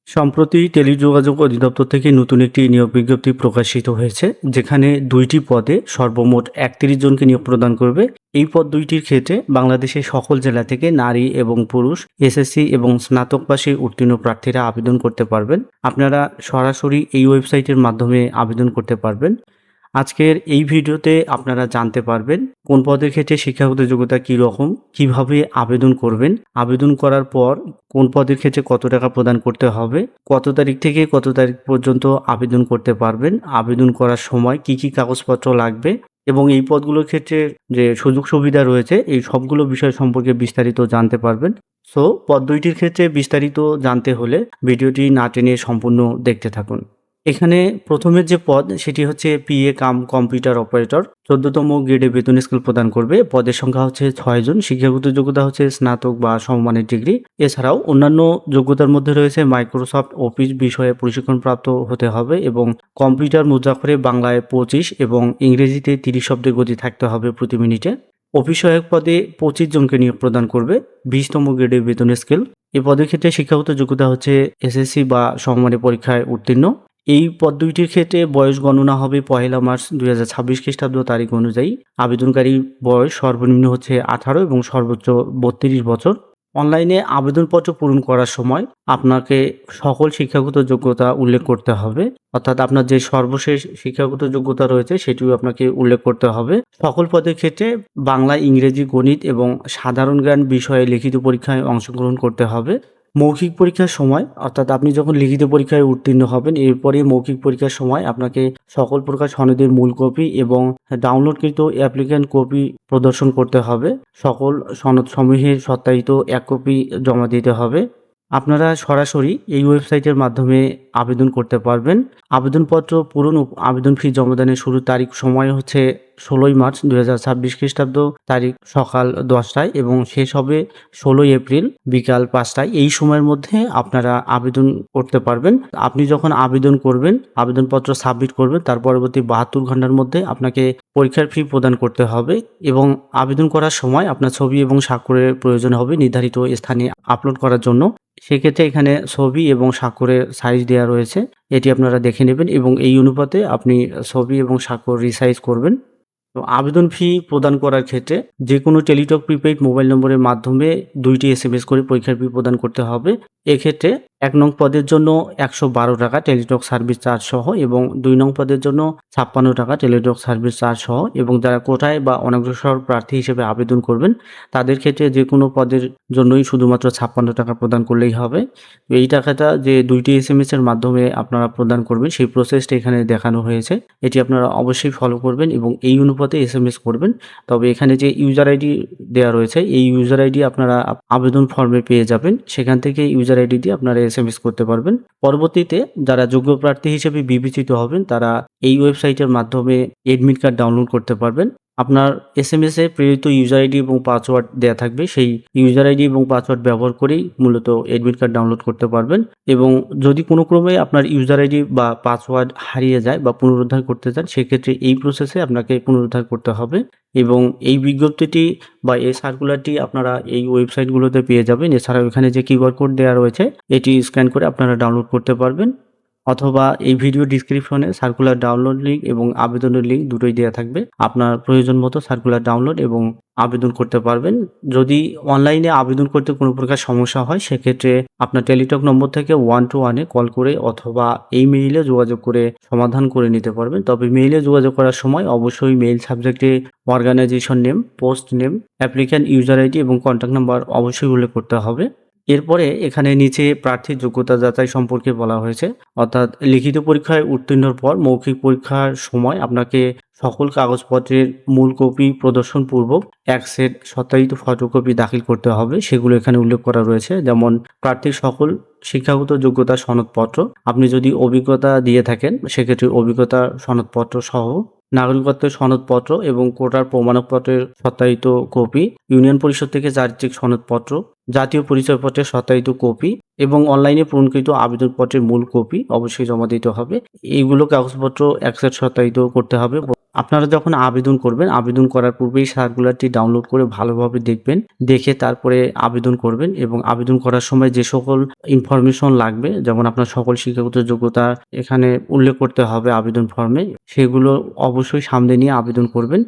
সম্প্রতি টেলিযোগাযোগ অধিদপ্তর থেকে নতুন একটি নিয়োগ বিজ্ঞপ্তি প্রকাশিত হয়েছে, যেখানে ২টি পদে সর্বমোট ৩১ জনকে নিয়োগ প্রদান করবে। এই পদ দুইটির ক্ষেত্রে বাংলাদেশের সকল জেলা থেকে নারী এবং পুরুষ এসএসসি এবং স্নাতক পাশে উত্তীর্ণ প্রার্থীরা আবেদন করতে পারবেন। আপনারা সরাসরি এই ওয়েবসাইটের মাধ্যমে আবেদন করতে পারবেন। আজকের এই ভিডিওতে আপনারা জানতে পারবেন কোন পদের ক্ষেত্রে শিক্ষাগত যোগ্যতা কী রকম, কিভাবে আবেদন করবেন, আবেদন করার পর কোন পদের ক্ষেত্রে কত টাকা প্রদান করতে হবে, কত তারিখ থেকে কত তারিখ পর্যন্ত আবেদন করতে পারবেন, আবেদন করার সময় কি কি কাগজপত্র লাগবে এবং এই পদগুলোর ক্ষেত্রে যে সুযোগ সুবিধা রয়েছে এই সবগুলো বিষয় সম্পর্কে বিস্তারিত জানতে পারবেন। সো পদ দুইটির ক্ষেত্রে বিস্তারিত জানতে হলে ভিডিওটি না টেনে সম্পূর্ণ দেখতে থাকুন। এখানে প্রথমের যে পদ সেটি হচ্ছে পিএ কাম কম্পিউটার অপারেটর, 14তম গ্রেডে বেতন স্কেল প্রদান করবে। পদের সংখ্যা হচ্ছে 6 জন। শিক্ষাগত যোগ্যতা হচ্ছে স্নাতক বা সমমানের ডিগ্রি। এছাড়াও অন্যান্য যোগ্যতার মধ্যে রয়েছে মাইক্রোসফট অফিস বিষয়ে প্রশিক্ষণপ্রাপ্ত হতে হবে এবং কম্পিউটার মুদ্রাক্ষরে বাংলায় 25 এবং ইংরেজিতে 30 শব্দের গতি থাকতে হবে প্রতি মিনিটে। অফিস সহায়ক পদে 25 জনকে নিয়োগ প্রদান করবে, 20তম গ্রেডের বেতন স্কেল। এই পদের ক্ষেত্রে শিক্ষাগত যোগ্যতা হচ্ছে এসএসসি বা সমমানের পরীক্ষায় উত্তীর্ণ। এই পদ দুইটির ক্ষেত্রে বয়স গণনা হবে 1 মার্চ 2026 খ্রিস্টাব্দ তারিখ অনুযায়ী। আবেদনকারীর বয়স সর্বনিম্ন হচ্ছে 18 এবং সর্বোচ্চ 32 বছর। অনলাইনে আবেদনপত্র পূরণ করার সময় আপনাকে সকল শিক্ষাগত যোগ্যতা উল্লেখ করতে হবে, অর্থাৎ আপনার যে সর্বশেষ শিক্ষাগত যোগ্যতা রয়েছে সেটিও আপনাকে উল্লেখ করতে হবে। সকল পদের ক্ষেত্রে বাংলা, ইংরেজি, গণিত এবং সাধারণ জ্ঞান বিষয়ে লিখিত পরীক্ষায় অংশগ্রহণ করতে হবে। মৌখিক পরীক্ষার সময়, অর্থাৎ আপনি যখন লিখিত পরীক্ষায় উত্তীর্ণ হবেন এরপরে মৌখিক পরীক্ষার সময় আপনাকে সকল প্রকার সনদের মূল কপি এবং ডাউনলোডকৃত অ্যাপ্লিক্যান্ট কপি প্রদর্শন করতে হবে। সকল সনদ সমূহের সত্যায়িত এক কপি জমা দিতে হবে। আপনারা সরাসরি এই ওয়েবসাইটের মাধ্যমে আবেদন করতে পারবেন। আবেদনপত্র পূরণ ও আবেদন ফি জমাদানের শুরুর তারিখ সময় হচ্ছে 16 মার্চ 2026 খ্রিস্টাব্দ তারিখ সকাল 10টায় এবং শেষ হবে 16 এপ্রিল বিকাল 5টায়। এই সময়ের মধ্যে আপনারা আবেদন করতে পারবেন। আপনি যখন আবেদন করবেন, আবেদনপত্র সাবমিট করবেন, তার পরবর্তী 72 ঘন্টার মধ্যে আপনাকে পরীক্ষার ফি প্রদান করতে হবে এবং আবেদন করার সময় আপনার ছবি এবং স্বাক্ষরের প্রয়োজন হবে নির্ধারিত স্থানে আপলোড করার জন্য। সেক্ষেত্রে এখানে ছবি এবং স্বাক্ষরের সাইজ দেওয়া রয়েছে, এটি আপনারা দেখে নেবেন এবং এই অনুপাতে আপনি ছবি এবং স্বাক্ষর রিসাইজ করবেন। তো আবেদন ফি প্রদান করার ক্ষেত্রে যে কোনো টেলিটক প্রিপেইড মোবাইল নম্বরের মাধ্যমে 2টি এসএমএস করে পরীক্ষার ফি প্রদান করতে হবে। এক্ষেত্রে 1 নং পদের জন্য 112 টাকা টেলিটক সার্ভিস চার্জ সহ এবং 2 নং পদের জন্য 56 টাকা টেলিটক সার্ভিস চার্জ সহ এবং যারা কোটায় বা অনগ্রসর প্রার্থী হিসেবে আবেদন করবেন তাদের ক্ষেত্রে যে কোনো পদের জন্যই শুধুমাত্র 56 টাকা প্রদান করলেই হবে। এই টাকাটা যে 2টি এসএমএস এর মাধ্যমে আপনারা প্রদান করবেন সেই প্রসেসটা এখানে দেখানো হয়েছে। এটি আপনারা অবশ্যই ফলো করবেন এবং এই অনুপাতে এসএমএস করবেন। তবে এখানে যে ইউজার আইডি দেওয়া রয়েছে এই ইউজার আইডি আপনারা আবেদন ফর্মে পেয়ে যাবেন। সেখান থেকে ইউজার আইডি দিয়ে আপনারা এসএমএস করতে পারবেন। পরবর্তীতে যারা যোগ্য প্রার্থী হিসেবে বিবেচিত হবেন তারা এই ওয়েবসাইটের মাধ্যমে এডমিট কার্ড ডাউনলোড করতে পারবেন। আপনার এসএমএস এ প্রেরিত ইউজার আইডি এবং পাসওয়ার্ড দেয়া থাকবে, সেই ইউজার আইডি এবং পাসওয়ার্ড ব্যবহার করেই মূলত এডমিট কার্ড ডাউনলোড করতে পারবেন এবং যদি কোনো ক্রমে আপনার ইউজার আইডি বা পাসওয়ার্ড হারিয়ে যায় বা পুনরুদ্ধার করতে চান সেক্ষেত্রে এই প্রসেসে আপনাকে পুনরুদ্ধার করতে হবে এবং এই বিজ্ঞপ্তিটি বা এই সার্কুলারটি আপনারা এই ওয়েবসাইটগুলোতে পেয়ে যাবেন। এছাড়াও এখানে যে কিউআর কোড দেওয়া রয়েছে এটি স্ক্যান করে আপনারা ডাউনলোড করতে পারবেন, অথবা এই ভিডিও ডিসক্রিপশনে সার্কুলার ডাউনলোড লিঙ্ক এবং আবেদনের লিঙ্ক দুটোই দেওয়া থাকবে। আপনার প্রয়োজন মতো সার্কুলার ডাউনলোড এবং আবেদন করতে পারবেন। যদি অনলাইনে আবেদন করতে কোনো প্রকার সমস্যা হয় সেক্ষেত্রে আপনার টেলিটক নম্বর থেকে 121-এ কল করে অথবা এই মেইলে যোগাযোগ করে সমাধান করে নিতে পারবেন। তবে মেইলে যোগাযোগ করার সময় অবশ্যই মেইল সাবজেক্টে organisation name, post name, applicant user ID এবং কন্ট্যাক্ট নাম্বার অবশ্যই উল্লেখ করতে হবে। এরপরে এখানে নিচে প্রার্থীর যোগ্যতা যাচাই সম্পর্কে বলা হয়েছে, অর্থাৎ লিখিত পরীক্ষায় উত্তীর্ণর পর মৌখিক পরীক্ষার সময় আপনাকে সকল কাগজপত্রের মূল কপি প্রদর্শন পূর্বক এক সেট সত্যায়িত ফটোকপি দাখিল করতে হবে। সেগুলো এখানে উল্লেখ করা রয়েছে, যেমন প্রার্থীর সকল শিক্ষাগত যোগ্যতা সনদপত্র, আপনি যদি অভিজ্ঞতা দিয়ে থাকেন সেক্ষেত্রে অভিজ্ঞতা সনদপত্র সহ, নাগরিকত্বের সনদপত্র এবং কোটার প্রমাণপত্রের সত্যায়িত কপি, ইউনিয়ন পরিষদ থেকে চারিত্রিক সনদপত্র, জাতীয় পরিচয়পত্রের সত্যায়িত কপি এবং অনলাইনে পূরণকৃত আবেদনপত্রের মূল কপি অবশ্যই জমা দিতে হবে। এইগুলো কাগজপত্র একসাথে সত্যায়িত করতে হবে। আপনারা যখন আবেদন করবেন, আবেদন করার পূর্বেই সার্কুলারটি ডাউনলোড করে ভালোভাবে দেখবেন। দেখে তারপরে আবেদন করবেন এবং আবেদন করার সময় যে সকল ইনফরমেশন লাগবে, যেমন আপনার সকল শিক্ষাগত যোগ্যতা এখানে উল্লেখ করতে হবে আবেদন ফর্মে, সেগুলো অবশ্যই সামনে নিয়ে আবেদন করবেন।